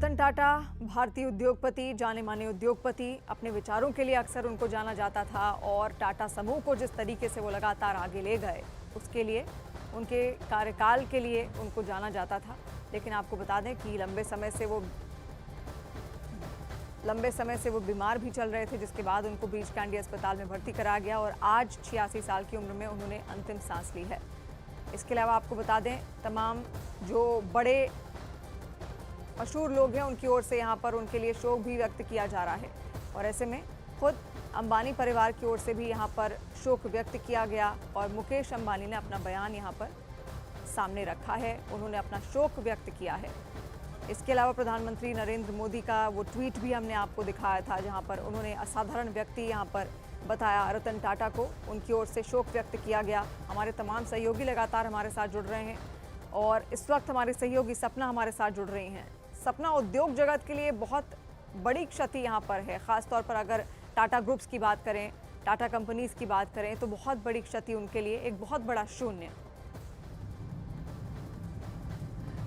रतन टाटा भारतीय उद्योगपति, जाने माने उद्योगपति। अपने विचारों के लिए अक्सर उनको जाना जाता था और टाटा समूह को जिस तरीके से वो लगातार आगे ले गए उसके लिए, उनके कार्यकाल के लिए उनको जाना जाता था। लेकिन आपको बता दें कि लंबे समय से वो बीमार भी चल रहे थे, जिसके बाद उनको ब्रीच कैंडी अस्पताल में भर्ती कराया गया और आज 86 साल की उम्र में उन्होंने अंतिम सांस ली है। इसके अलावा आपको बता दें, तमाम जो बड़े मशहूर लोग हैं उनकी ओर से यहाँ पर उनके लिए शोक भी व्यक्त किया जा रहा है और ऐसे में खुद अंबानी परिवार की ओर से भी यहाँ पर शोक व्यक्त किया गया और मुकेश अंबानी ने अपना बयान यहाँ पर सामने रखा है, उन्होंने अपना शोक व्यक्त किया है। इसके अलावा प्रधानमंत्री नरेंद्र मोदी का वो ट्वीट भी हमने आपको दिखाया था, जहाँ पर उन्होंने असाधारण व्यक्ति यहाँ पर बताया रतन टाटा को, उनकी ओर से शोक व्यक्त किया गया। हमारे तमाम सहयोगी लगातार हमारे साथ जुड़ रहे हैं और इस वक्त हमारे सहयोगी सपना हमारे साथ जुड़ रही हैं। सपना, उद्योग जगत के लिए बहुत बड़ी क्षति यहाँ पर है, ख़ासतौर पर अगर टाटा ग्रुप्स की बात करें, टाटा कंपनीज़ की बात करें तो बहुत बड़ी क्षति उनके लिए, एक बहुत बड़ा शून्य।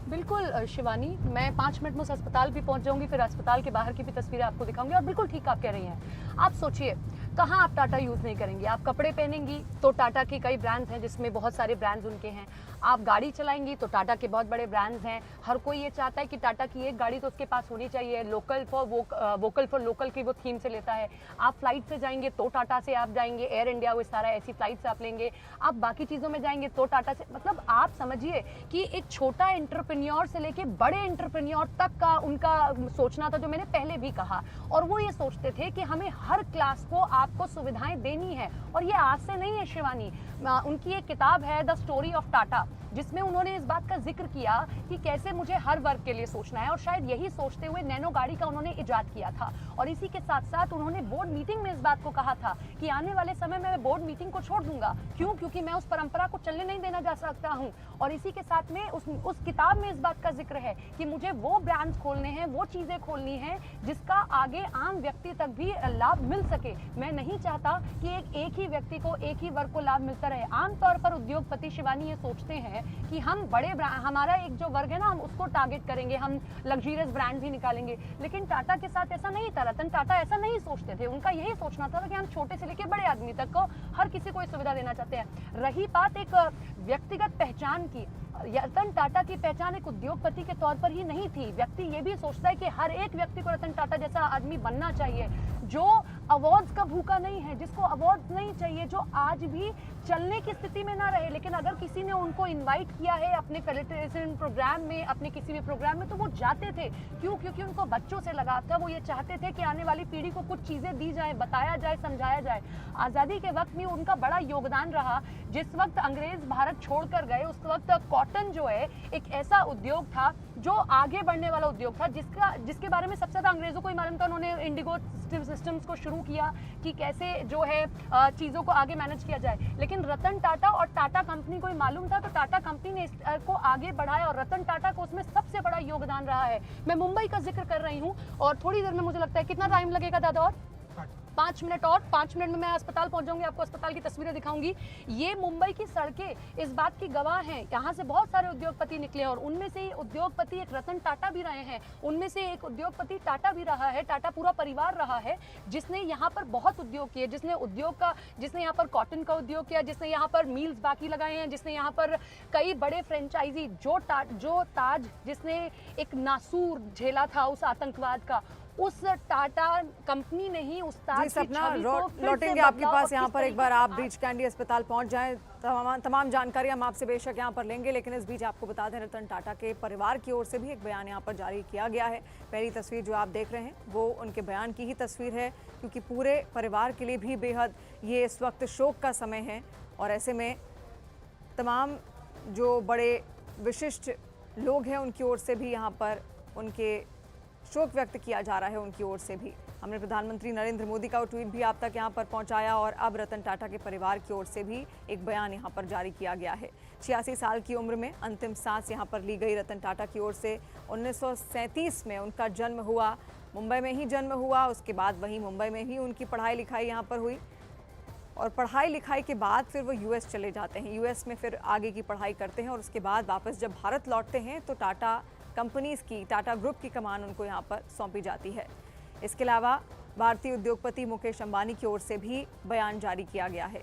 बिल्कुल शिवानी, मैं 5 मिनट में उस अस्पताल भी पहुंच जाऊंगी, फिर अस्पताल के बाहर की भी तस्वीरें आपको दिखाऊंगी। और बिल्कुल ठीक आप कह रही हैं। आप सोचिए, कहाँ आप टाटा यूज़ नहीं करेंगी? आप कपड़े पहनेंगी तो टाटा के कई ब्रांड्स हैं, जिसमें बहुत सारे ब्रांड्स उनके हैं। आप गाड़ी चलाएंगी तो टाटा के बहुत बड़े ब्रांड्स हैं। हर कोई ये चाहता है कि टाटा की एक गाड़ी तो उसके पास होनी चाहिए। वोकल फॉर लोकल की वो थीम से लेता है। आप फ्लाइट से जाएंगे तो टाटा से आप जाएंगे, एयर इंडिया वो सारा ऐसी फ्लाइट से आप लेंगे। आप बाकी चीज़ों में जाएंगे तो टाटा से। मतलब आप समझिए कि एक छोटा एंटरप्रेन्योर से लेके बड़े एंटरप्रेन्योर तक का उनका सोचना था, जो मैंने पहले भी कहा। और वो ये सोचते थे कि हमें हर क्लास को आपको सुविधाएं देनी है। और ये आज से नहीं है शिवानी, उनकी एक किताब है द स्टोरी ऑफ टाटा, जिसमें उन्होंने इस बात का जिक्र किया कि कैसे मुझे हर वर्ग के लिए सोचना है। और शायद यही सोचते हुए नैनो गाड़ी का उन्होंने इजाद किया था। और इसी के साथ साथ उन्होंने बोर्ड मीटिंग में इस बात को कहा था कि आने वाले समय में मैं बोर्ड मीटिंग को छोड़ दूंगा। क्यों? क्योंकि मैं उस परंपरा को चलने नहीं देना जा सकता हूं। और इसी के साथ में उस किताब में इस बात का जिक्र है कि मुझे वो ब्रांड्स खोलने हैं, वो चीजें खोलनी है जिसका आगे आम व्यक्ति तक भी लाभ मिल सके। मैं नहीं चाहता कि एक ही व्यक्ति को, एक ही वर्ग को लाभ मिलता रहे। आमतौर पर उद्योगपति शिवानी ये सोचते हैं कि हम हमारा एक जो वर्ग है ना, हम उसको टारगेट करेंगे, हम लग्जरियस ब्रांड भी निकालेंगे। लेकिन टाटा के साथ ऐसा नहीं था। रतन टाटा ऐसा नहीं सोचते थे। उनका यही सोचना था कि हम छोटे से लेकर बड़े आदमी तक को हर किसी को सुविधा देना चाहते हैं। रही बात एक व्यक्तिगत पहचान की, रतन टाटा की पहचान एक उद्योगपति के तौर पर ही नहीं थी। व्यक्ति ये भी सोचता है कि हर एक व्यक्ति को रतन टाटा जैसा आदमी बनना चाहिए, जो अवार्ड्स का भूखा नहीं है, जिसको अवार्ड्स नहीं चाहिए, जो आज भी चलने की स्थिति में ना रहे। लेकिन अगर किसी ने उनको इनवाइट किया है अपने फेलिसिटेशन प्रोग्राम में, अपने किसी भी प्रोग्राम में, तो वो जाते थे। क्यों? क्योंकि उनको बच्चों से लगाव था। वो ये चाहते थे कि आने वाली पीढ़ी को कुछ चीज़ें दी जाए, बताया जाए, समझाया जाए। आज़ादी के वक्त में उनका बड़ा योगदान रहा। जिस वक्त अंग्रेज भारत छोड़कर गए, उस वक्त कॉटन जो है एक ऐसा उद्योग था जो आगे बढ़ने वाला उद्योग था, जिसके बारे में सबसे ज़्यादा अंग्रेज़ों को ही मालूम था। उन्होंने इंडिगो सिस्टम्स को शुरू किया कि कैसे जो है चीज़ों को आगे मैनेज किया जाए। लेकिन रतन टाटा और टाटा कंपनी को ही मालूम था, तो टाटा कंपनी ने इसको आगे बढ़ाया और रतन टाटा को उसमें सबसे बड़ा योगदान रहा है। मैं मुंबई का जिक्र कर रही हूँ और थोड़ी देर में मुझे लगता है, कितना टाइम लगेगा दादा? और 5 मिनट और 5 मिनट में मैं अस्पताल पहुंच जाऊंगी, आपको अस्पताल की तस्वीरें दिखाऊंगी। ये मुंबई की सड़कें इस बात की गवाह हैं। यहाँ से बहुत सारे उद्योगपति निकले और उनमें से उद्योगपति एक रतन टाटा भी रहे हैं। उनमें से एक उद्योगपति टाटा भी रहा है, टाटा पूरा परिवार रहा है, जिसने यहाँ पर बहुत उद्योग किए, जिसने यहाँ पर कॉटन का उद्योग किया, जिसने यहाँ पर मील्स बाकी लगाए हैं, जिसने यहाँ पर कई बड़े फ्रेंचाइजी, जो ताज जिसने एक नासूर झेला था उस आतंकवाद का, उस टाटा कंपनी ने ही उस ताज की छवि को लौटेंगे आपके पास। यहाँ पर एक बार आप ब्रीच कैंडी अस्पताल पहुंच जाएं, तमाम जानकारी हम आपसे बेशक यहाँ पर लेंगे। लेकिन इस बीच आपको बता दें, रतन टाटा के परिवार की ओर से भी एक बयान यहाँ पर जारी किया गया है। पहली तस्वीर जो आप देख रहे हैं वो उनके बयान की ही तस्वीर है, क्योंकि पूरे परिवार के लिए भी बेहद ये इस वक्त शोक का समय है। और ऐसे में तमाम जो बड़े विशिष्ट लोग हैं उनकी ओर से भी यहाँ पर उनके शोक व्यक्त किया जा रहा है। उनकी ओर से भी हमने प्रधानमंत्री नरेंद्र मोदी का ट्वीट भी आप तक यहाँ पर पहुँचाया और अब रतन टाटा के परिवार की ओर से भी एक बयान यहाँ पर जारी किया गया है। 86 साल की उम्र में अंतिम सांस यहाँ पर ली गई रतन टाटा की ओर से। 1937 में उनका जन्म हुआ, मुंबई में ही जन्म हुआ। उसके बाद वहीं मुंबई में ही उनकी पढ़ाई लिखाई यहाँ पर हुई और पढ़ाई लिखाई के बाद फिर वो यूएस चले जाते हैं। यूएस में फिर आगे की पढ़ाई करते हैं और उसके बाद वापस जब भारत लौटते हैं तो टाटा कंपनीज की, टाटा ग्रुप की कमान उनको यहाँ पर सौंपी जाती है। इसके अलावा भारतीय उद्योगपति मुकेश अंबानी की ओर से भी बयान जारी किया गया है।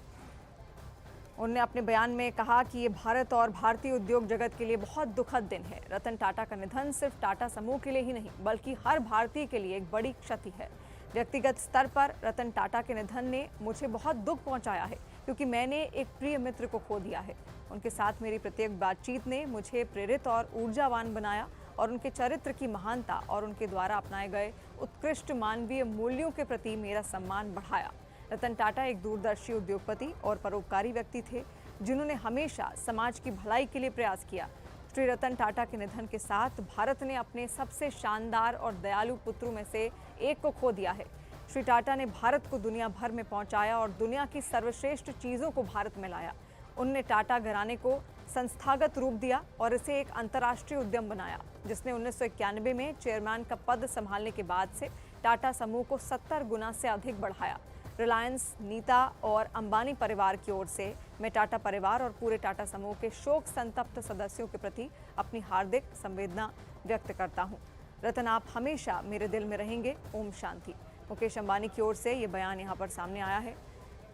उन्होंने अपने बयान में कहा कि ये भारत और भारतीय उद्योग जगत के लिए बहुत दुखद दिन है। रतन टाटा का निधन सिर्फ टाटा समूह के लिए ही नहीं बल्कि हर भारतीय के लिए एक बड़ी क्षति है। व्यक्तिगत स्तर पर रतन टाटा के निधन ने मुझे बहुत दुख पहुंचाया है क्योंकि मैंने एक प्रिय मित्र को खो दिया है। उनके साथ मेरी प्रत्येक बातचीत ने मुझे प्रेरित और ऊर्जावान बनाया और उनके चरित्र की महानता और उनके द्वारा अपनाए गए उत्कृष्ट मानवीय मूल्यों के प्रति मेरा सम्मान बढ़ाया। रतन टाटा एक दूरदर्शी उद्योगपति और परोपकारी व्यक्ति थे जिन्होंने हमेशा समाज की भलाई के लिए प्रयास किया। श्री रतन टाटा के निधन के साथ भारत ने अपने सबसे शानदार और दयालु पुत्रों में से एक को खो दिया है। श्री टाटा ने भारत को दुनिया भर में पहुंचाया और दुनिया की सर्वश्रेष्ठ चीज़ों को भारत में लाया। उनने टाटा घराने को संस्थागत रूप दिया और इसे एक अंतर्राष्ट्रीय उद्यम बनाया, जिसने 1991 में चेयरमैन का पद संभालने के बाद से टाटा समूह को 70 गुना से अधिक बढ़ाया। रिलायंस, नीता और अंबानी परिवार की ओर से मैं टाटा परिवार और पूरे टाटा समूह के शोक संतप्त सदस्यों के प्रति अपनी हार्दिक संवेदना व्यक्त करता हूं। रतन, आप हमेशा मेरे दिल में रहेंगे। ओम शांति। मुकेश अंबानी की ओर से ये बयान यहाँ पर सामने आया है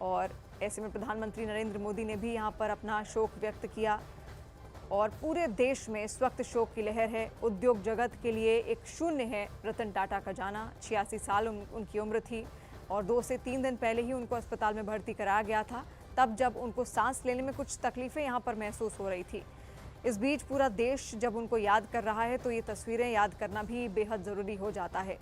और ऐसे में प्रधानमंत्री नरेंद्र मोदी ने भी यहाँ पर अपना शोक व्यक्त किया और पूरे देश में इस वक्त शोक की लहर है। उद्योग जगत के लिए एक शून्य है रतन टाटा का जाना। 86 साल उनकी उम्र थी और 2 से 3 दिन पहले ही उनको अस्पताल में भर्ती कराया गया था, तब जब उनको सांस लेने में कुछ तकलीफें यहाँ पर महसूस हो रही थी। इस बीच पूरा देश जब उनको याद कर रहा है तो ये तस्वीरें याद करना भी बेहद ज़रूरी हो जाता है।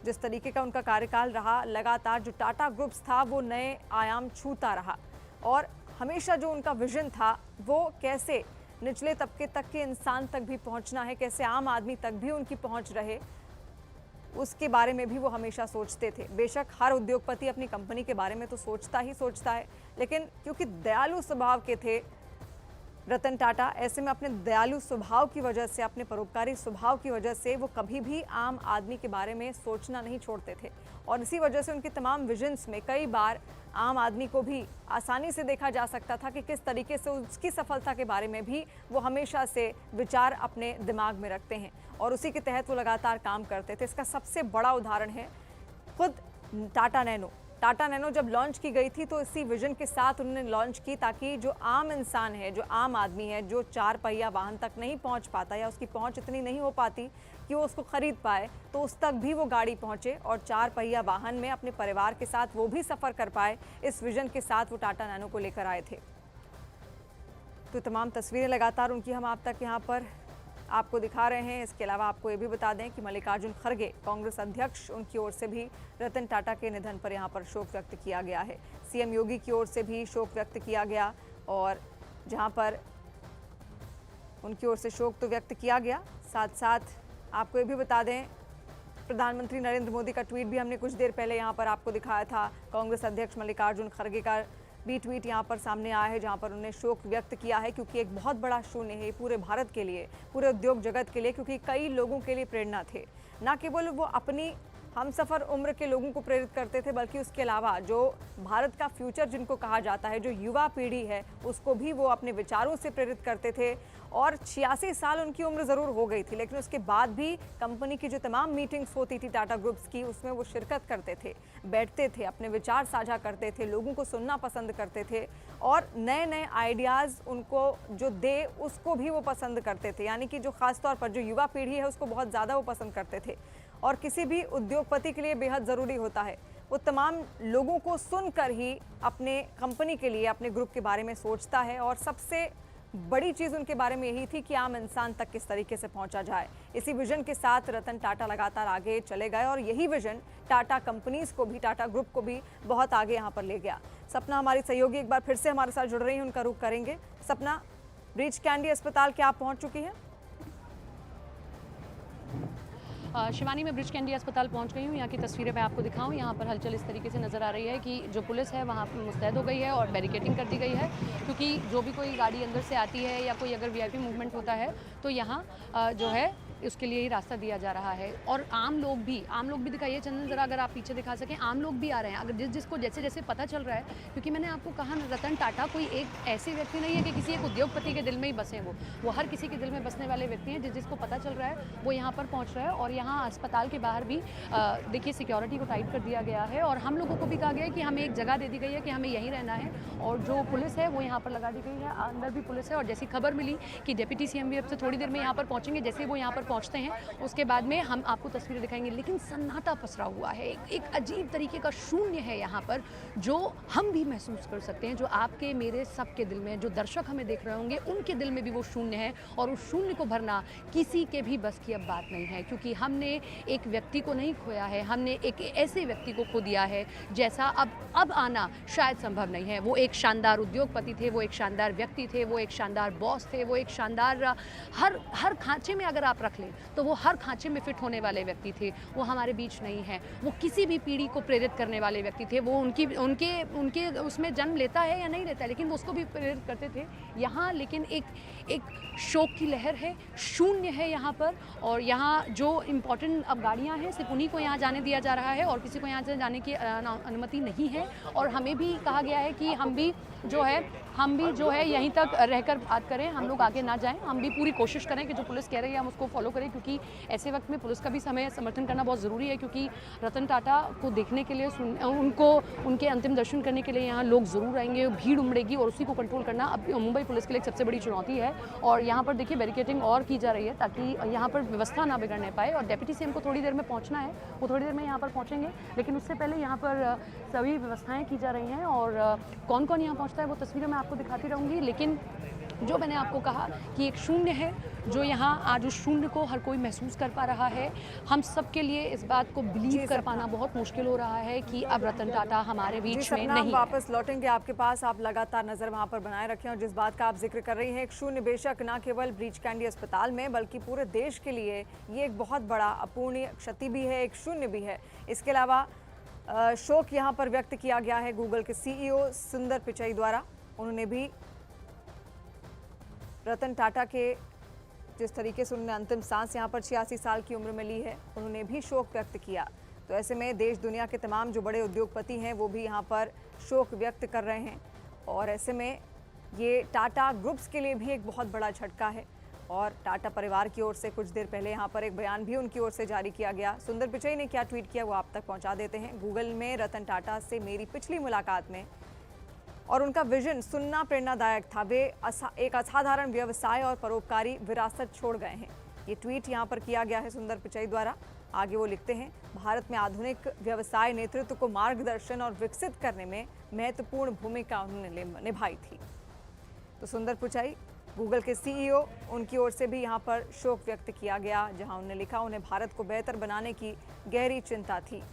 जिस तरीके का उनका कार्यकाल रहा, लगातार जो टाटा ग्रुप्स था वो नए आयाम छूता रहा और हमेशा जो उनका विजन था वो कैसे निचले तबके तक के इंसान तक भी पहुंचना है, कैसे आम आदमी तक भी उनकी पहुंच रहे, उसके बारे में भी वो हमेशा सोचते थे। बेशक हर उद्योगपति अपनी कंपनी के बारे में तो सोचता ही सोचता है, लेकिन क्योंकि दयालु स्वभाव के थे रतन टाटा, ऐसे में अपने दयालु स्वभाव की वजह से, अपने परोपकारी स्वभाव की वजह से वो कभी भी आम आदमी के बारे में सोचना नहीं छोड़ते थे और इसी वजह से उनके तमाम विजन्स में कई बार आम आदमी को भी आसानी से देखा जा सकता था कि किस तरीके से उसकी सफलता के बारे में भी वो हमेशा से विचार अपने दिमाग में रखते हैं और उसी के तहत वो लगातार काम करते थे। इसका सबसे बड़ा उदाहरण है खुद टाटा नैनो। टाटा नैनो जब लॉन्च की गई थी तो इसी विजन के साथ उन्होंने लॉन्च की ताकि जो आम इंसान है, जो आम आदमी है, जो 4 पहिया वाहन तक नहीं पहुंच पाता या उसकी पहुंच इतनी नहीं हो पाती कि वो उसको खरीद पाए, तो उस तक भी वो गाड़ी पहुंचे और 4 पहिया वाहन में अपने परिवार के साथ वो भी सफ़र कर पाए। इस विजन के साथ वो टाटा नैनो को लेकर आए थे। तो तमाम तस्वीरें लगातार उनकी हम आप तक यहाँ पर आपको दिखा रहे हैं। इसके अलावा आपको ये भी बता दें कि मल्लिकार्जुन खड़गे, कांग्रेस अध्यक्ष, उनकी ओर से भी रतन टाटा के निधन पर यहाँ पर शोक व्यक्त किया गया है। सीएम योगी की ओर से भी शोक व्यक्त किया गया और जहाँ पर उनकी ओर से शोक तो व्यक्त किया गया, साथ साथ आपको ये भी बता दें प्रधानमंत्री नरेंद्र मोदी का ट्वीट भी हमने कुछ देर पहले यहाँ पर आपको दिखाया था। कांग्रेस अध्यक्ष मल्लिकार्जुन खड़गे का भी ट्वीट यहाँ पर सामने आया है जहाँ पर उन्होंने शोक व्यक्त किया है क्योंकि एक बहुत बड़ा शून्य है पूरे भारत के लिए, पूरे उद्योग जगत के लिए, क्योंकि कई लोगों के लिए प्रेरणा थे। ना केवल वो अपनी हमसफ़र उम्र के लोगों को प्रेरित करते थे बल्कि उसके अलावा जो भारत का फ्यूचर जिनको कहा जाता है, जो युवा पीढ़ी है, उसको भी वो अपने विचारों से प्रेरित करते थे। और 86 साल उनकी उम्र ज़रूर हो गई थी, लेकिन उसके बाद भी कंपनी की जो तमाम मीटिंग्स होती थी टाटा ग्रुप्स की, उसमें वो शिरकत करते थे, बैठते थे, अपने विचार साझा करते थे, लोगों को सुनना पसंद करते थे और नए नए आइडियाज़ उनको जो दे उसको भी वो पसंद करते थे। यानी कि जो ख़ास तौर पर जो युवा पीढ़ी है उसको बहुत ज़्यादा वो पसंद करते थे और किसी भी उद्योगपति के लिए बेहद ज़रूरी होता है वो तमाम लोगों को सुनकर ही अपने कंपनी के लिए, अपने ग्रुप के बारे में सोचता है। और सबसे बड़ी चीज़ उनके बारे में यही थी कि आम इंसान तक किस तरीके से पहुंचा जाए। इसी विजन के साथ रतन टाटा लगातार आगे चले गए और यही विजन टाटा कंपनीज को भी, टाटा ग्रुप को भी बहुत आगे यहाँ पर ले गया। सपना हमारी सहयोगी एक बार फिर से हमारे साथ जुड़ रही हैं, उनका रुख करेंगे। सपना, ब्रीच कैंडी अस्पताल क्या आप पहुँच चुकी हैं? शिवानी, मैं ब्रिज कैंडी अस्पताल पहुंच गई हूं। यहाँ की तस्वीरें मैं आपको दिखाऊं। यहाँ पर हलचल इस तरीके से नज़र आ रही है कि जो पुलिस है वहाँ पर मुस्तैद हो गई है और बैरिकेडिंग कर दी गई है, क्योंकि जो भी कोई गाड़ी अंदर से आती है या कोई अगर वीआईपी मूवमेंट होता है तो यहाँ जो है उसके लिए ही रास्ता दिया जा रहा है। और आम लोग भी दिखाइए चंदन, ज़रा अगर आप पीछे दिखा सकें, आम लोग भी आ रहे हैं। अगर जिसको जैसे जैसे पता चल रहा है, क्योंकि मैंने आपको कहा रतन टाटा कोई एक ऐसे व्यक्ति नहीं है कि किसी एक उद्योगपति के दिल में ही बसे, वो हर किसी के दिल में बसने वाले व्यक्ति हैं। जिसको पता चल रहा है वो यहाँ पर पहुँच रहा है। और यहाँ अस्पताल के बाहर भी देखिए सिक्योरिटी को टाइट कर दिया गया है, और हम लोगों को भी कहा गया है कि हमें एक जगह दे दी गई है कि हमें यहीं रहना है, और जो पुलिस है वो यहाँ पर लगा दी गई है, अंदर भी पुलिस है। और जैसी खबर मिली कि डिप्टी सीएम भी अब से थोड़ी देर में यहाँ पर पहुँचेंगे, जैसे वो यहाँ पर पहुँचते हैं उसके बाद में हम आपको तस्वीरें दिखाएंगे। लेकिन सन्नाटा पसरा हुआ है, एक अजीब तरीके का शून्य है यहाँ पर, जो हम भी महसूस कर सकते हैं, जो आपके मेरे सबके दिल में, जो दर्शक हमें देख रहे होंगे उनके दिल में भी वो शून्य है। और उस शून्य को भरना किसी के भी बस की अब बात नहीं है, क्योंकि हमने एक व्यक्ति को नहीं खोया है, हमने एक ऐसे व्यक्ति को खो दिया है जैसा अब आना शायद संभव नहीं है। वो एक शानदार उद्योगपति थे, वो एक शानदार व्यक्ति थे, वो एक शानदार बॉस थे, वो एक शानदार हर खांचे में अगर आप रख लें तो वो हर खांचे में फिट होने वाले व्यक्ति थे। वो हमारे बीच नहीं है। वो किसी भी पीढ़ी को प्रेरित करने वाले व्यक्ति थे। वो उनके उसमें जन्म लेता है या नहीं लेता है, लेकिन वो उसको भी प्रेरित करते थे यहाँ। लेकिन एक शोक की लहर है, शून्य है यहाँ पर। और यहाँ जो इम्पोर्टेंट अब गाड़ियाँ हैं सिर्फ उन्हीं को यहाँ जाने दिया जा रहा है, और किसी को यहाँ से जाने की अनुमति नहीं है। और हमें भी कहा गया है कि हम भी जो है यहीं तक रहकर बात करें, हम लोग आगे ना जाएं। हम भी पूरी कोशिश करें कि जो पुलिस कह रही है हम उसको फॉलो करें, क्योंकि ऐसे वक्त में पुलिस का भी समर्थन करना बहुत ज़रूरी है। क्योंकि रतन टाटा को देखने के लिए, उनके अंतिम दर्शन करने के लिए यहाँ लोग ज़रूर आएंगे, भीड़ उमड़ेगी, और उसी को कंट्रोल करना अब मुंबई पुलिस के लिए एक सबसे बड़ी चुनौती है। और यहाँ पर देखिए बैरिकेडिंग और की जा रही है ताकि यहाँ पर व्यवस्था ना बिगड़ने पाए। और डिप्टी सीएम को थोड़ी देर में पहुँचना है, वो थोड़ी देर में यहाँ पर पहुँचेंगे, लेकिन उससे पहले यहाँ पर सभी व्यवस्थाएँ की जा रही हैं। और कौन कौन यहाँ पहुँचता है वो तस्वीरें मैं आपको दिखाती रहूँगी। लेकिन जो मैंने आपको कहा कि एक शून्य है, जो यहाँ आज उस शून्य को हर कोई महसूस कर पा रहा है। हम सब के लिए इस बात को बिलीव कर पाना बहुत मुश्किल हो रहा है कि अब रतन टाटा हमारे बीच में नहीं। वापस लौटेंगे आपके पास, आप लगातार नजर वहाँ पर बनाए रखें। और जिस बात का आप जिक्र कर रही हैं, एक शून्य बेशक ना केवल ब्रीच कैंडी अस्पताल में बल्कि पूरे देश के लिए ये एक बहुत बड़ा अपूर्णीय क्षति भी है, एक शून्य भी है। इसके अलावा शोक यहाँ पर व्यक्त किया गया है गूगल के सीईओ सुंदर पिचाई द्वारा। उन्होंने भी रतन टाटा के जिस तरीके से उन्होंने अंतिम सांस यहाँ पर 86 साल की उम्र में ली है, उन्होंने भी शोक व्यक्त किया। तो ऐसे में देश दुनिया के तमाम जो बड़े उद्योगपति हैं वो भी यहाँ पर शोक व्यक्त कर रहे हैं। और ऐसे में ये टाटा ग्रुप्स के लिए भी एक बहुत बड़ा झटका है। और टाटा परिवार की ओर से कुछ देर पहले यहाँ पर एक बयान भी उनकी ओर से जारी किया गया। सुंदर पिचाई ने क्या ट्वीट किया वो आप तक पहुँचा देते हैं। गूगल में रतन टाटा से मेरी पिछली मुलाकात में और उनका विजन सुनना प्रेरणादायक था। वे एक असाधारण व्यवसाय और परोपकारी विरासत छोड़ गए हैं। ये ट्वीट यहाँ पर किया गया है सुंदर पिचाई द्वारा। आगे वो लिखते हैं, भारत में आधुनिक व्यवसाय नेतृत्व को मार्गदर्शन और विकसित करने में महत्वपूर्ण भूमिका उन्होंने निभाई थी। तो सुंदर पिचाई गूगल के सीईओ, उनकी ओर से भी यहाँ पर शोक व्यक्त किया गया, जहाँ उन्होंने लिखा उन्हें भारत को बेहतर बनाने की गहरी चिंता थी।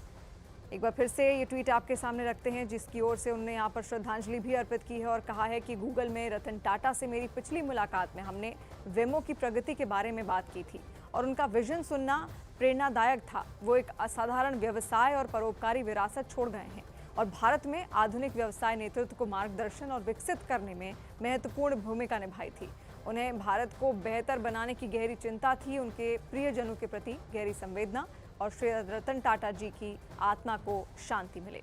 एक बार फिर से ये ट्वीट आपके सामने रखते हैं, जिसकी ओर से उन्होंने यहाँ पर श्रद्धांजलि भी अर्पित की है और कहा है कि गूगल में रतन टाटा से मेरी पिछली मुलाकात में हमने वेमो की प्रगति के बारे में बात की थी और उनका विजन सुनना प्रेरणादायक था। वो एक असाधारण व्यवसाय और परोपकारी विरासत छोड़ गए हैं और भारत में आधुनिक व्यवसाय नेतृत्व को मार्गदर्शन और विकसित करने में महत्वपूर्ण भूमिका निभाई थी। उन्हें भारत को बेहतर बनाने की गहरी चिंता थी, उनके प्रियजनों के प्रति गहरी संवेदना और श्री रतन टाटा जी की आत्मा को शांति मिले।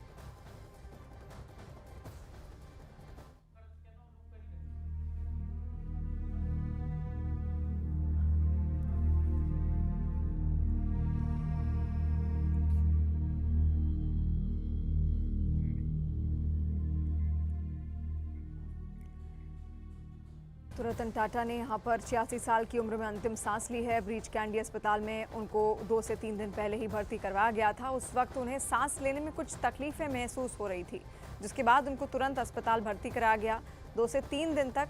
तो रतन टाटा ने यहाँ पर 86 साल की उम्र में अंतिम सांस ली है। ब्रीच कैंडी अस्पताल में उनको 2 से 3 दिन पहले ही भर्ती करवाया गया था। उस वक्त उन्हें सांस लेने में कुछ तकलीफें महसूस हो रही थी, जिसके बाद उनको तुरंत अस्पताल भर्ती कराया गया। 2 से 3 दिन तक,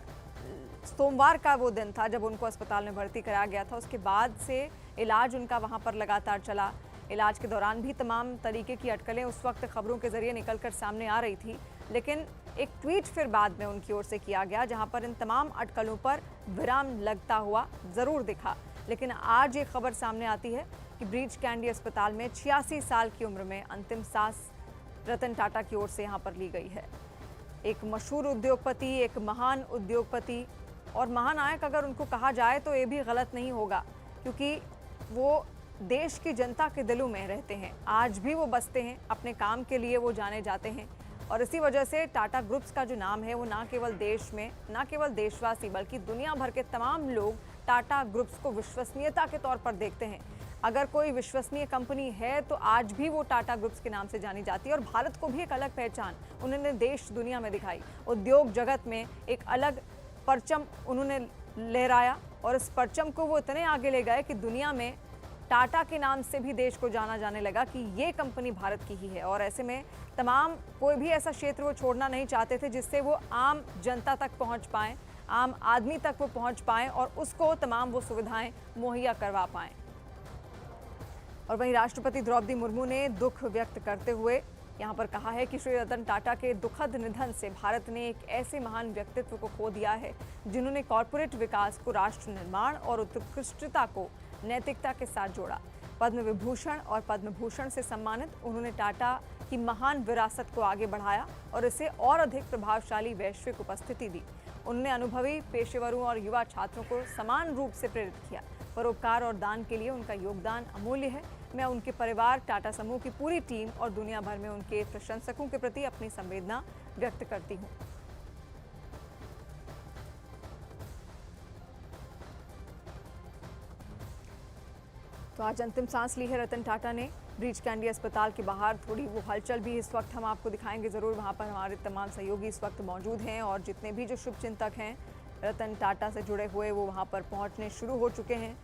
सोमवार का वो दिन था जब उनको अस्पताल में भर्ती कराया गया था। उसके बाद से इलाज उनका वहाँ पर लगातार चला। इलाज के दौरान भी तमाम तरीके की अटकलें उस वक्त खबरों के जरिए निकलकर सामने आ रही थी, लेकिन एक ट्वीट फिर बाद में उनकी ओर से किया गया, जहां पर इन तमाम अटकलों पर विराम लगता हुआ जरूर दिखा। लेकिन आज ये खबर सामने आती है कि ब्रीच कैंडी अस्पताल में 86 साल की उम्र में अंतिम सांस रतन टाटा की ओर से यहाँ पर ली गई है। एक मशहूर उद्योगपति, एक महान उद्योगपति और महानायक अगर उनको कहा जाए तो ये भी गलत नहीं होगा, क्योंकि वो देश की जनता के दिलों में रहते हैं, आज भी वो बसते हैं, अपने काम के लिए वो जाने जाते हैं। और इसी वजह से टाटा ग्रुप्स का जो नाम है वो ना केवल देश में, ना केवल देशवासी बल्कि दुनिया भर के तमाम लोग टाटा ग्रुप्स को विश्वसनीयता के तौर पर देखते हैं। अगर कोई विश्वसनीय कंपनी है तो आज भी वो टाटा ग्रुप्स के नाम से जानी जाती है और भारत को भी एक अलग पहचान उन्होंने देश दुनिया में दिखाई। उद्योग जगत में एक अलग परचम उन्होंने लहराया और इस परचम को वो इतने आगे ले गए कि दुनिया में टाटा के नाम से भी देश को जाना जाने लगा कि ये कंपनी भारत की ही है। और ऐसे में तमाम कोई भी ऐसा क्षेत्र वो छोड़ना नहीं चाहते थे जिससे वो आम जनता तक पहुंच पाएं, आम आदमी तक वो पहुंच पाएं और उसको तमाम वो सुविधाएं मुहैया करवा पाएं। और वहीं राष्ट्रपति द्रौपदी मुर्मू ने दुख व्यक्त करते हुए यहाँ पर कहा है कि श्री रतन टाटा के दुखद निधन से भारत ने एक ऐसे महान व्यक्तित्व को खो दिया है जिन्होंने कॉरपोरेट विकास को राष्ट्र निर्माण और उत्कृष्टता को नैतिकता के साथ जोड़ा। पद्म विभूषण और पद्म भूषण से सम्मानित उन्होंने टाटा की महान विरासत को आगे बढ़ाया और इसे और अधिक प्रभावशाली वैश्विक उपस्थिति दी। उन्होंने अनुभवी पेशेवरों और युवा छात्रों को समान रूप से प्रेरित किया। परोपकार और दान के लिए उनका योगदान अमूल्य है। मैं उनके परिवार, टाटा समूह की पूरी टीम और दुनिया भर में उनके प्रशंसकों के प्रति अपनी संवेदना व्यक्त करती हूँ। तो आज अंतिम सांस ली है रतन टाटा ने ब्रीच कैंडी अस्पताल के बाहर। थोड़ी वो हलचल भी इस वक्त हम आपको दिखाएंगे ज़रूर। वहाँ पर हमारे तमाम सहयोगी इस वक्त मौजूद हैं और जितने भी जो शुभचिंतक हैं रतन टाटा से जुड़े हुए वो वहाँ पर पहुँचने शुरू हो चुके हैं।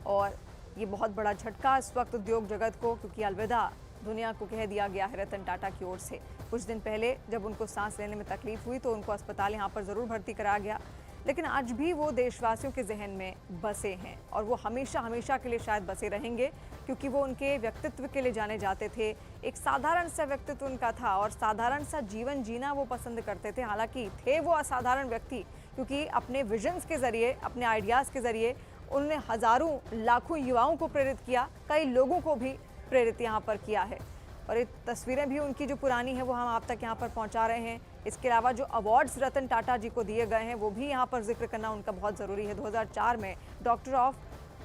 और ये बहुत बड़ा झटका इस वक्त उद्योग जगत को, क्योंकि अलविदा दुनिया को कह दिया गया है रतन टाटा की ओर से। कुछ दिन पहले जब उनको सांस लेने में तकलीफ हुई तो उनको अस्पताल यहाँ पर ज़रूर भर्ती कराया गया, लेकिन आज भी वो देशवासियों के जहन में बसे हैं और वो हमेशा हमेशा के लिए शायद बसे रहेंगे, क्योंकि वो उनके व्यक्तित्व के लिए जाने जाते थे। एक साधारण सा व्यक्तित्व उनका था और साधारण सा जीवन जीना वो पसंद करते थे। हालांकि थे वो असाधारण व्यक्ति, क्योंकि अपने विजन्स के ज़रिए, अपने आइडियाज़ के ज़रिए उन्होंने हज़ारों लाखों युवाओं को प्रेरित किया, कई लोगों को भी प्रेरित यहाँ पर किया है। और ये तस्वीरें भी उनकी जो पुरानी है वो हम आप तक यहाँ पर पहुँचा रहे हैं। इसके अलावा जो अवार्ड्स रतन टाटा जी को दिए गए हैं वो भी यहाँ पर जिक्र करना उनका बहुत ज़रूरी है। 2004 में डॉक्टर ऑफ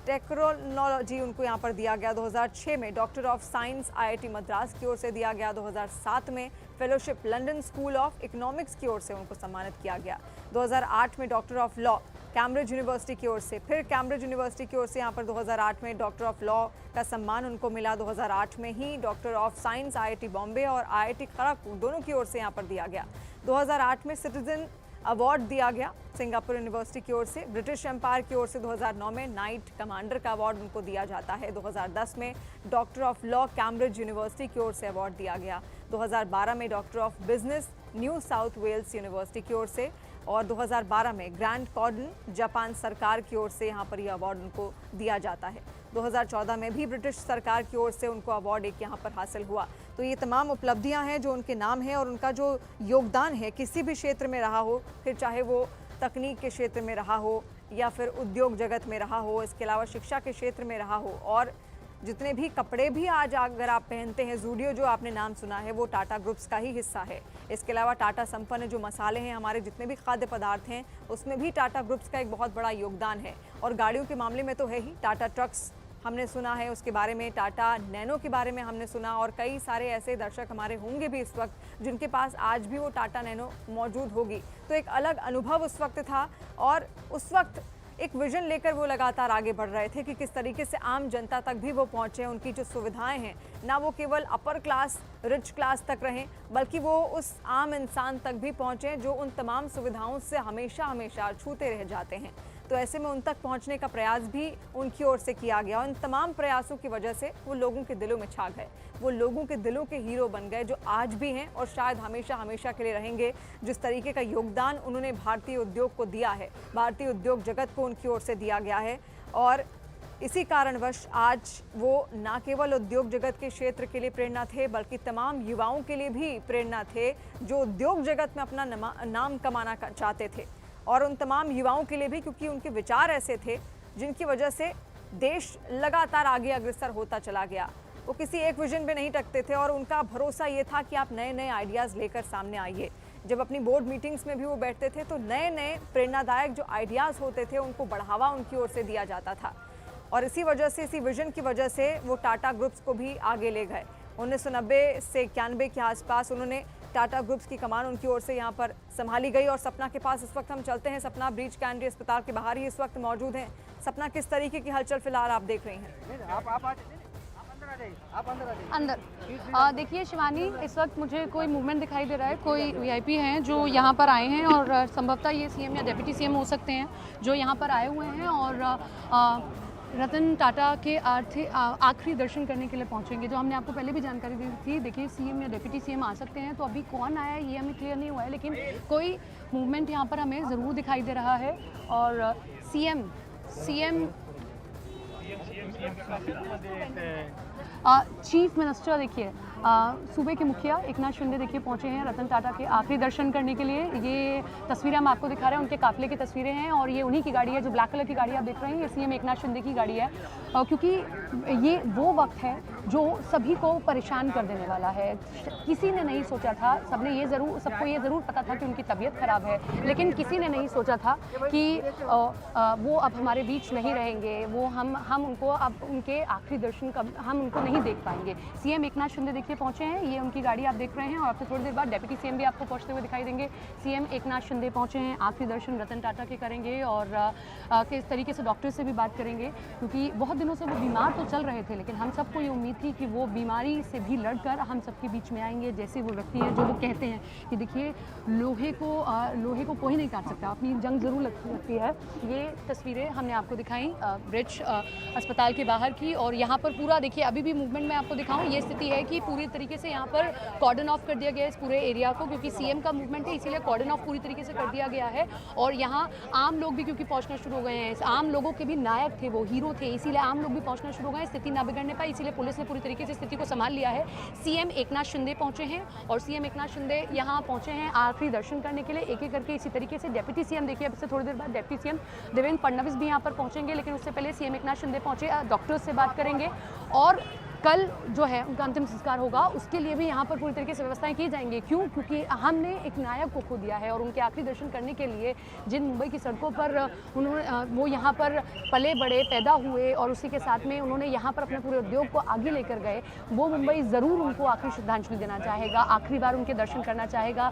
टेक्नोलॉजी उनको यहाँ पर दिया गया, 2006 में doctor of science IIT Madras की ओर से दिया गया, 2007 में fellowship London school of economics की ओर से उनको सम्मानित किया गया, 2008 में doctor of law Cambridge university की ओर से, फिर कैम्ब्रिज यूनिवर्सिटी की ओर से यहाँ पर 2008 में डॉक्टर ऑफ लॉ का सम्मान उनको मिला, 2008 में ही doctor of science IIT Bombay और IIT खड़गपुर दोनों की ओर से यहाँ पर दिया गया, 2008 में सिटीजन अवार्ड दिया गया सिंगापुर यूनिवर्सिटी की ओर से, ब्रिटिश एम्पायर की ओर से 2009 में नाइट कमांडर का अवार्ड उनको दिया जाता है, 2010 में doctor of law Cambridge university की ओर से अवार्ड दिया गया, 2012 में doctor of business New South Wales university की ओर से और 2012 में ग्रैंड कॉर्डन जापान सरकार की ओर से यहाँ पर यह अवार्ड उनको दिया जाता है। 2014 में भी ब्रिटिश सरकार की ओर से उनको अवार्ड एक यहाँ पर हासिल हुआ। तो ये तमाम उपलब्धियाँ हैं जो उनके नाम है और उनका जो योगदान है किसी भी क्षेत्र में रहा हो, फिर चाहे वो तकनीक के क्षेत्र में रहा हो या फिर उद्योग जगत में रहा हो, इसके अलावा शिक्षा के क्षेत्र में रहा हो। और जितने भी कपड़े भी आज अगर आप पहनते हैं, ज़ूडियो जो आपने नाम सुना है वो टाटा ग्रुप्स का ही हिस्सा है। इसके अलावा टाटा संपन्न जो मसाले हैं, हमारे जितने भी खाद्य पदार्थ हैं उसमें भी टाटा ग्रुप्स का एक बहुत बड़ा योगदान है। और गाड़ियों के मामले में तो है ही, टाटा ट्रक्स हमने सुना है उसके बारे में, टाटा नैनो के बारे में हमने सुना और कई सारे ऐसे दर्शक हमारे होंगे भी इस वक्त जिनके पास आज भी वो टाटा नैनो मौजूद होगी। तो एक अलग अनुभव उस वक्त था और उस वक्त एक विजन लेकर वो लगातार आगे बढ़ रहे थे कि किस तरीके से आम जनता तक भी वो पहुंचे। उनकी जो सुविधाएं हैं ना वो केवल अपर क्लास रिच क्लास तक रहें, बल्कि वो उस आम इंसान तक भी पहुंचे जो उन तमाम सुविधाओं से हमेशा हमेशा छूते रह जाते हैं। तो ऐसे में उन तक पहुंचने का प्रयास भी उनकी ओर से किया गया और इन तमाम प्रयासों की वजह से वो लोगों के दिलों में छा गए, वो लोगों के दिलों के हीरो बन गए जो आज भी हैं और शायद हमेशा हमेशा के लिए रहेंगे। जिस तरीके का योगदान उन्होंने भारतीय उद्योग को दिया है, भारतीय उद्योग जगत को उनकी ओर से दिया गया है और इसी कारणवश आज वो ना केवल उद्योग जगत के क्षेत्र के लिए प्रेरणा थे बल्कि तमाम युवाओं के लिए भी प्रेरणा थे जो उद्योग जगत में अपना नाम कमाना चाहते थे और उन तमाम युवाओं के लिए भी, क्योंकि उनके विचार ऐसे थे जिनकी वजह से देश लगातार आगे अग्रसर होता चला गया। वो किसी एक विजन पे नहीं टकते थे और उनका भरोसा ये था कि आप नए नए आइडियाज़ लेकर सामने आइए। जब अपनी बोर्ड मीटिंग्स में भी वो बैठते थे तो नए नए प्रेरणादायक जो आइडियाज़ होते थे उनको बढ़ावा उनकी ओर से दिया जाता था और इसी वजह से, इसी विजन की वजह से वो टाटा ग्रुप्स को भी आगे ले गए। 1990 से 91 के आसपास उन्होंने टाटा ग्रुप्स की कमान उनकी ओर से यहाँ पर संभाली गई। और सपना के पास इस वक्त हम चलते हैं। सपना ब्रीच कैंडी अस्पताल के बाहर ही इस वक्त मौजूद हैं। सपना, किस तरीके की हलचल फिलहाल आप देख रही हैं? अंदर देखिए शिवानी, इस वक्त मुझे कोई मूवमेंट दिखाई दे रहा है। कोई वीआईपी हैं जो यहाँ पर आए हैं और संभवतः ये सीएम या डिप्टी सीएम हो सकते हैं जो यहाँ पर आए हुए हैं और रतन टाटा के आखिरी दर्शन करने के लिए पहुँचेंगे। जो हमने आपको पहले भी जानकारी दी थी, देखिए सीएम या डिप्टी सीएम आ सकते हैं। तो अभी कौन आया है ये हमें क्लियर नहीं हुआ है, लेकिन कोई मूवमेंट यहाँ पर हमें ज़रूर दिखाई दे रहा है। और सीएम चीफ मिनिस्टर देखिए, सूबे के मुखिया एकनाथ शिंदे देखिए पहुंचे हैं रतन टाटा के आखिरी दर्शन करने के लिए। ये तस्वीरें हम आपको दिखा रहे हैं, उनके काफिले की तस्वीरें हैं और ये उन्हीं की गाड़ी है जो ब्लैक कलर की गाड़ी आप देख रहे हैं, ये सीएम एकनाथ शिंदे की गाड़ी है। क्योंकि ये वो वक्त है जो सभी को परेशान कर देने वाला है। किसी ने नहीं सोचा था, सबको ये ज़रूर पता था कि उनकी तबीयत ख़राब है, लेकिन किसी ने नहीं सोचा था कि वो अब हमारे बीच नहीं रहेंगे। वो हम उनको अब उनके आखिरी दर्शन हम उनको नहीं देख पाएंगे। सीएम एकनाथ शिंदे देखिए पहुंचे हैं, ये उनकी गाड़ी आप देख रहे हैं और अब से थोड़ी देर बाद डिप्टी सीएम भी आपको पहुंचते हुए दिखाई देंगे। सीएम एकनाथ शिंदे पहुंचे हैं, आखिरी दर्शन रतन टाटा के करेंगे और किस तरीके से डॉक्टर से भी बात करेंगे, क्योंकि बहुत दिनों से वो बीमार तो चल रहे थे, लेकिन हम सबको ये उम्मीद थी कि वो बीमारी से भी लड़कर हम सबके बीच में आएंगे। जैसे वो व्यक्ति हैं जो वो कहते हैं कि देखिए लोहे को कोई नहीं काट सकता, अपनी जंग ज़रूर लगती है। ये तस्वीरें हमने आपको दिखाई ब्रिच अस्पताल के बाहर की और यहाँ पर पूरा देखिए अभी भी मूवमेंट मैं आपको दिखाऊं, ये स्थिति है कि पूरी तरीके से यहाँ पर कॉर्डन ऑफ कर दिया गया है इस पूरे एरिया को, क्योंकि सीएम का मूवमेंट है इसीलिए कॉर्डन ऑफ पूरी तरीके से कर दिया गया है। और यहाँ आम लोग भी क्योंकि पहुँचना शुरू हो गए हैं, आम लोगों के भी नायक थे, वो हीरो थे, इसीलिए आम लोग भी पहुँचना शुरू हो गए। स्थिति ना बिगड़ने पाई, इसीलिए पुलिस ने पूरी तरीके से स्थिति को संभाल लिया है। सीएम एकनाथ शिंदे पहुँचे हैं और सीएम एकनाथ शिंदे यहाँ पहुँचे हैं आखिरी दर्शन करने के लिए, एक एक करके। इसी तरीके से डिप्टी सीएम देखिए अब से थोड़ी देर बाद डिप्टी सीएम देवेंद्र फडणवीस भी यहाँ पर पहुँचेंगे, लेकिन उससे पहले सीएम एकनाथ शिंदे पहुँचे, डॉक्टर्स से बात करेंगे और कल जो है उनका अंतिम संस्कार होगा, उसके लिए भी यहाँ पर पूरी तरीके से व्यवस्थाएं की जाएंगी। क्यों? क्योंकि हमने एक नायक को खो दिया है और उनके आखिरी दर्शन करने के लिए जिन मुंबई की सड़कों पर वो यहाँ पर पले बड़े पैदा हुए और उसी के साथ में उन्होंने यहाँ पर अपने पूरे उद्योग को आगे लेकर गए, वो मुंबई ज़रूर उनको आखिरी श्रद्धांजलि देना चाहेगा, आखिरी बार उनके दर्शन करना चाहेगा।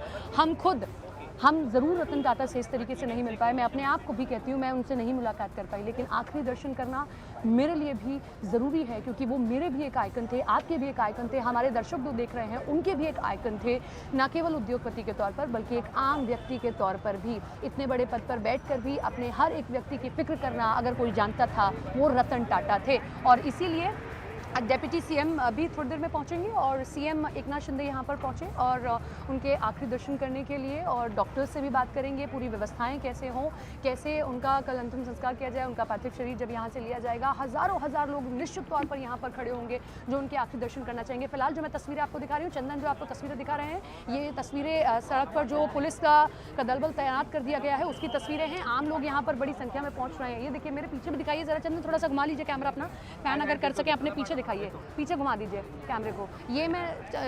हम ज़रूर रतन टाटा से इस तरीके से नहीं मिल पाए, मैं अपने आप को भी कहती हूँ मैं उनसे नहीं मुलाकात कर पाई, लेकिन आखिरी दर्शन करना मेरे लिए भी ज़रूरी है, क्योंकि वो मेरे भी एक आइकन थे, आपके भी एक आइकन थे, हमारे दर्शक जो देख रहे हैं उनके भी एक आइकन थे, ना केवल उद्योगपति के तौर पर बल्कि एक आम व्यक्ति के तौर पर भी। इतने बड़े पद पर बैठकर भी अपने हर एक व्यक्ति की फिक्र करना अगर कोई जानता था वो रतन टाटा थे। और इसीलिए डिप्टी सीएम अभी थोड़ी देर में पहुंचेंगे और सीएम एकनाथ शिंदे यहाँ पर पहुंचे और उनके आखिरी दर्शन करने के लिए और डॉक्टर्स से भी बात करेंगे, पूरी व्यवस्थाएं कैसे हों, कैसे उनका कल अंतिम संस्कार किया जाए, उनका पार्थिव शरीर जब यहाँ से लिया जाएगा। हज़ारों लोग निश्चित तौर पर यहाँ पर खड़े होंगे जो उनके आखिरी दर्शन करना चाहेंगे। फिलहाल जो मैं तस्वीरें आपको दिखा रही हूँ, चंदन जो आपको तस्वीरें दिखा रहे हैं, ये तस्वीरें सड़क पर जो पुलिस का दल बल तैनात कर दिया गया है उसकी तस्वीरें हैं। आम लोग यहाँ पर बड़ी संख्या में पहुँच रहे हैं। ये देखिए मेरे पीछे भी दिखाइए ज़रा चंदन, थोड़ा सा घुमा लीजिए कैमरा अपना, फैन अगर कर सके अपने पीछे दिखाइए, पीछे घुमा दीजिए कैमरे को।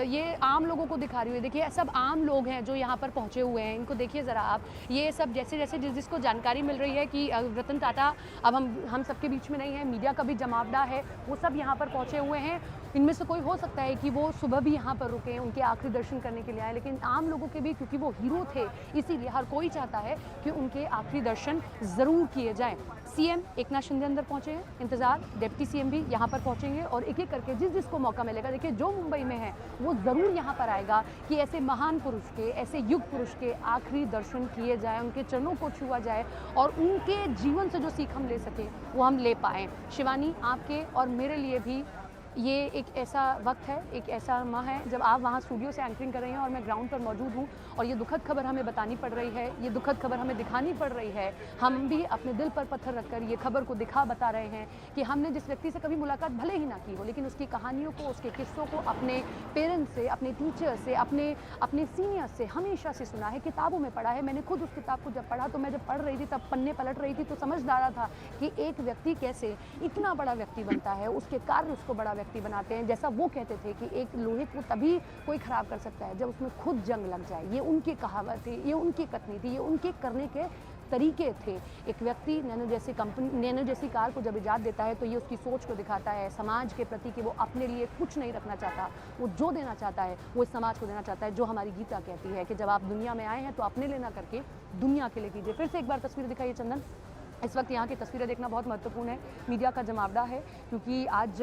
ये आम लोगों को दिखा रही हूँ, देखिए सब आम लोग हैं जो यहाँ पर पहुँचे हुए हैं, इनको देखिए ज़रा आप। ये सब जैसे जिसको जानकारी मिल रही है कि रतन टाटा अब हम सबके बीच में नहीं है, मीडिया का भी जमावड़ा है, वो सब यहाँ पर पहुँचे हुए हैं। इनमें से कोई हो सकता है कि वो सुबह भी यहाँ पर रुके, उनके आखिरी दर्शन करने के लिए आए, लेकिन आम लोगों के भी क्योंकि वो हीरो थे इसीलिए हर कोई चाहता है कि उनके आखिरी दर्शन ज़रूर किए जाएं। सीएम एकनाथ शिंदे अंदर पहुँचे हैं, इंतज़ार डिप्टी सीएम भी यहाँ पर पहुँचेंगे और एक एक करके जिसको मौका मिलेगा, देखिए जो मुंबई में है वो ज़रूर यहाँ पर आएगा कि ऐसे महान पुरुष के, ऐसे युग पुरुष के आखिरी दर्शन किए जाए, उनके चरणों को छुआ जाए और उनके जीवन से जो सीख हम ले सकें वो हम ले पाएँ। शिवानी, आपके और मेरे लिए भी ये एक ऐसा वक्त है, एक ऐसा माह है जब आप वहाँ स्टूडियो से एंकरिंग कर रही हैं और मैं ग्राउंड पर मौजूद हूँ और ये दुखद खबर हमें बतानी पड़ रही है, ये दुखद खबर हमें दिखानी पड़ रही है। हम भी अपने दिल पर पत्थर रखकर ये खबर को बता रहे हैं कि हमने जिस व्यक्ति से कभी मुलाकात भले ही ना की हो, लेकिन उसकी कहानियों को, उसके किस्सों को अपने पेरेंट्स से, अपने टीचर से, अपने सीनियर से हमेशा से सुना है, किताबों में पढ़ा है। मैंने खुद उस किताब को जब पढ़ा तो मैं जब पढ़ रही थी तब पन्ने पलट रही थी तो समझ आ रहा था कि एक व्यक्ति कैसे इतना बड़ा व्यक्ति बनता है, उसके कार्य उसको बड़ा व्यक्ति बनाते हैं। जैसा वो कहते थे कि एक लोहे को तभी कोई खराब कर सकता है जब उसमें खुद जंग लग जाए। ये उनकी कहावत थी, ये उनकी कथनी थी, ये उनके करने के तरीके थे। एक व्यक्ति नैनो जैसी कार को जब इजाद देता है तो ये उसकी सोच को दिखाता है समाज के प्रति कि वो अपने लिए कुछ नहीं रखना चाहता, वो जो देना चाहता है वो इस समाज को देना चाहता है। जो हमारी गीता कहती है कि जब आप दुनिया में आए हैं तो अपने लिए ना करके दुनिया के लिए कीजिए। फिर से एक बार तस्वीर दिखाइए चंदन। इस वक्त यहाँ की तस्वीरें देखना बहुत महत्वपूर्ण है, मीडिया का जमावड़ा है, क्योंकि आज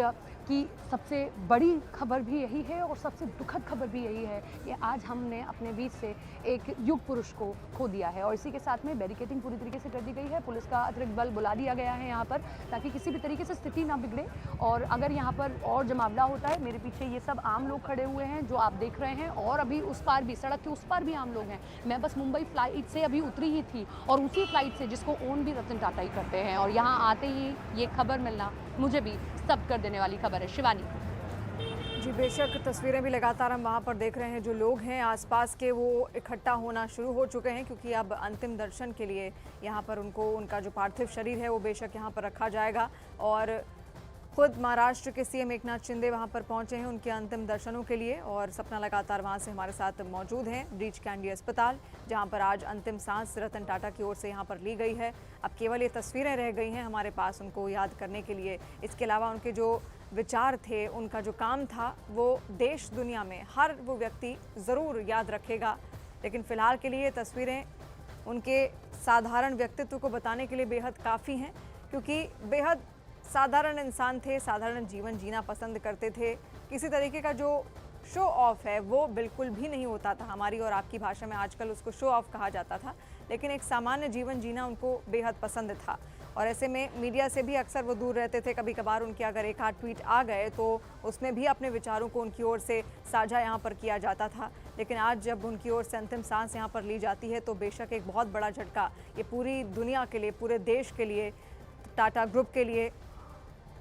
की सबसे बड़ी खबर भी यही है और सबसे दुखद खबर भी यही है कि आज हमने अपने बीच से एक युग पुरुष को खो दिया है। और इसी के साथ में बैरिकेडिंग पूरी तरीके से कर दी गई है, पुलिस का अतिरिक्त बल बुला दिया गया है यहाँ पर, ताकि किसी भी तरीके से स्थिति ना बिगड़े। और अगर यहाँ पर और जमावड़ा होता है, मेरे पीछे ये सब आम लोग खड़े हुए हैं जो आप देख रहे हैं, और अभी उस पार भी, सड़क के उस पार भी आम लोग हैं। मैं बस मुंबई फ्लाइट से अभी उतरी ही थी, और उसी फ्लाइट से जिसको ओन भी रतन टाटा ही करते हैं, और यहाँ आते ही ये खबर मिलना मुझे भी स्तब्ध कर देने वाली खबर है। शिवानी जी बेशक, तस्वीरें भी लगातार हम वहाँ पर देख रहे हैं। जो लोग हैं आसपास के वो इकट्ठा होना शुरू हो चुके हैं, क्योंकि अब अंतिम दर्शन के लिए यहाँ पर उनका जो पार्थिव शरीर है वो बेशक यहाँ पर रखा जाएगा। और खुद महाराष्ट्र के सीएम एकनाथ शिंदे वहाँ पर पहुँचे हैं उनके अंतिम दर्शनों के लिए, और सपना लगातार वहाँ से हमारे साथ मौजूद हैं ब्रीच कैंडी अस्पताल, जहाँ पर आज अंतिम सांस रतन टाटा की ओर से यहाँ पर ली गई है। अब केवल ये तस्वीरें रह गई हैं हमारे पास उनको याद करने के लिए। इसके अलावा उनके जो विचार थे, उनका जो काम था, वो देश दुनिया में हर वो व्यक्ति ज़रूर याद रखेगा। लेकिन फ़िलहाल के लिए तस्वीरें उनके साधारण व्यक्तित्व को बताने के लिए बेहद काफ़ी हैं, क्योंकि बेहद साधारण इंसान थे, साधारण जीवन जीना पसंद करते थे। किसी तरीके का जो शो ऑफ है वो बिल्कुल भी नहीं होता था। हमारी और आपकी भाषा में आजकल उसको शो ऑफ कहा जाता था, लेकिन एक सामान्य जीवन जीना उनको बेहद पसंद था। और ऐसे में मीडिया से भी अक्सर वो दूर रहते थे। कभी कभार उनके अगर एक आध ट्वीट आ गए तो उसमें भी अपने विचारों को उनकी ओर से साझा यहाँ पर किया जाता था। लेकिन आज जब उनकी ओर से अंतिम सांस यहाँ पर ली जाती है तो बेशक एक बहुत बड़ा झटका ये पूरी दुनिया के लिए, पूरे देश के लिए, टाटा ग्रुप के लिए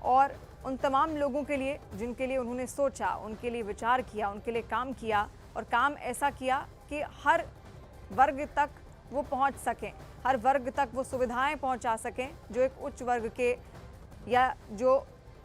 और उन तमाम लोगों के लिए जिनके लिए उन्होंने सोचा, उनके लिए विचार किया, उनके लिए काम किया, और काम ऐसा किया कि हर वर्ग तक वो पहुंच सकें, हर वर्ग तक वो सुविधाएं पहुंचा सकें। जो एक उच्च वर्ग के या जो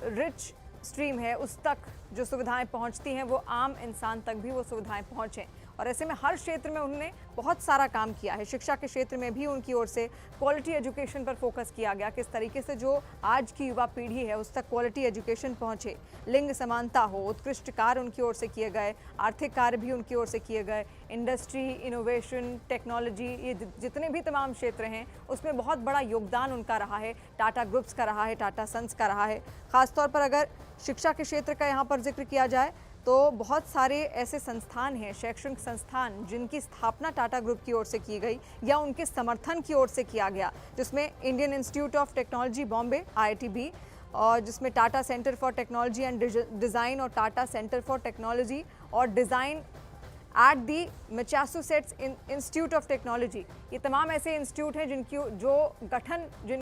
रिच स्ट्रीम है उस तक जो सुविधाएं पहुंचती हैं वो आम इंसान तक भी वो सुविधाएं पहुंचें। और ऐसे में हर क्षेत्र में उन्होंने बहुत सारा काम किया है। शिक्षा के क्षेत्र में भी उनकी ओर से क्वालिटी एजुकेशन पर फोकस किया गया, किस तरीके से जो आज की युवा पीढ़ी है उस तक क्वालिटी एजुकेशन पहुंचे, लिंग समानता हो, उत्कृष्ट कार्य उनकी ओर से किए गए, आर्थिक कार्य भी उनकी ओर से किए गए, इंडस्ट्री, इनोवेशन, टेक्नोलॉजी, ये जितने भी तमाम क्षेत्र हैं उसमें बहुत बड़ा योगदान उनका रहा है, टाटा ग्रुप्स का रहा है, टाटा सन्स का रहा है। ख़ासतौर पर अगर शिक्षा के क्षेत्र का यहाँ पर जिक्र किया जाए तो बहुत सारे ऐसे संस्थान हैं, शैक्षणिक संस्थान, जिनकी स्थापना टाटा ग्रुप की ओर से की गई या उनके समर्थन की ओर से किया गया, जिसमें Indian institute of technology Bombay IIT और जिसमें Tata centre for technology and design और टाटा सेंटर फॉर टेक्नोलॉजी और design at the Massachusetts institute of technology, ये तमाम ऐसे इंस्टीट्यूट हैं जिनकी जो गठन